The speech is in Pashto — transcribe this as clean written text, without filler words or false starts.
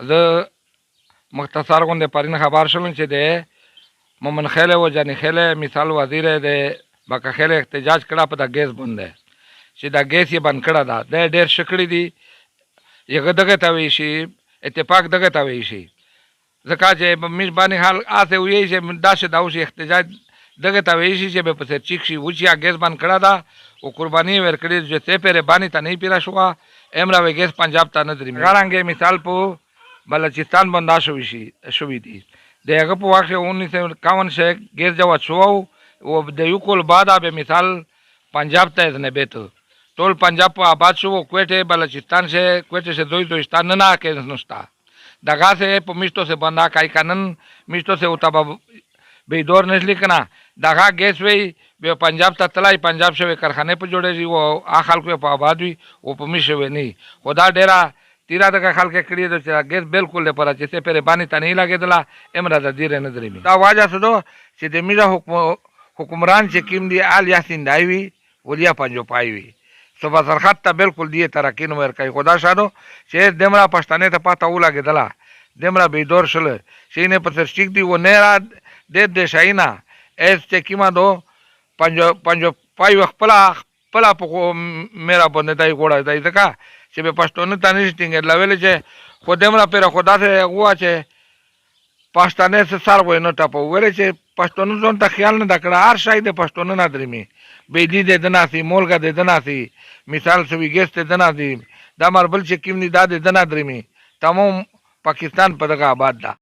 زه مختصر غوندې پرین خبر شوم چې د مومن خیل و جانی خیل مثال وزیر د بکه خیل احتجاج کړه په د ګیس باندې چې دا ګیس یې بند کړه ده د ډېر شکړې دي یغه دغه ته وی شي اتفاق دغه ته وی شي ځکه چې مش باندې حال آسه وی چې داسې دا شي احتجاج دغه ته وی شي چې به په چیک شي و چې ګیس بند کړه ده او قرباني ورکړي چې ته پیره باندې ته نه پیرا شو امرا وی ګیس پنجاب ته نه درې غړانګې مثال په بلوچستان باندې شوی دي د هغه په واقع 1951 سے ګیس جواب شو او د یو کول بعد به مثال پنجاب ته نه بیت ټول پنجاب په آباد شو کوټه بلوچستان سے کوټه سے دوستان نه کې نشتا دغه سے په میشتو سے بندا کای کنن میشتو سے اوتا به دور نشلی کنا دغه ګیس وی به پنجاب ته تلای پنجاب شوی کارخانه په جوړېږي او آ خلکو په آباد وي او په میشوي نه خدا ډیرا تیرا دغه خلک کړی د ګیس بالکل لپاره چې څه پره باندې ته نه لګیدله امره د دیر نه درې دا واجه سدو چې د میرا حکمران چې کیم دی آل یاسین دایوي ولیا پنجو پایوي صبح سرخط ته بالکل دی ترکین ور کوي خدا شادو چې دمرا پښتنه ته پاته ولګیدله دمرا به دور شل شي نه پر سټیک دی و نه را د شاینا اس چې کیما دو پنجو پای خپل په میرا باندې دای ګوړه دای ځکه چې به پښتون ته نشټینګ لویل چې خو دمرا پر خدا ته هوا چې پښتنه سره سر وای نه ټاپو ولې چې پښتون ځون ته خیال نه دکړه هر شای د پښتون نه درمي به دې د دناسي مولګه د دناسي مثال سوي ګست د دناسي دا مربل چې کیم نه د دنا درمي تمام پاکستان په دغه آباد ده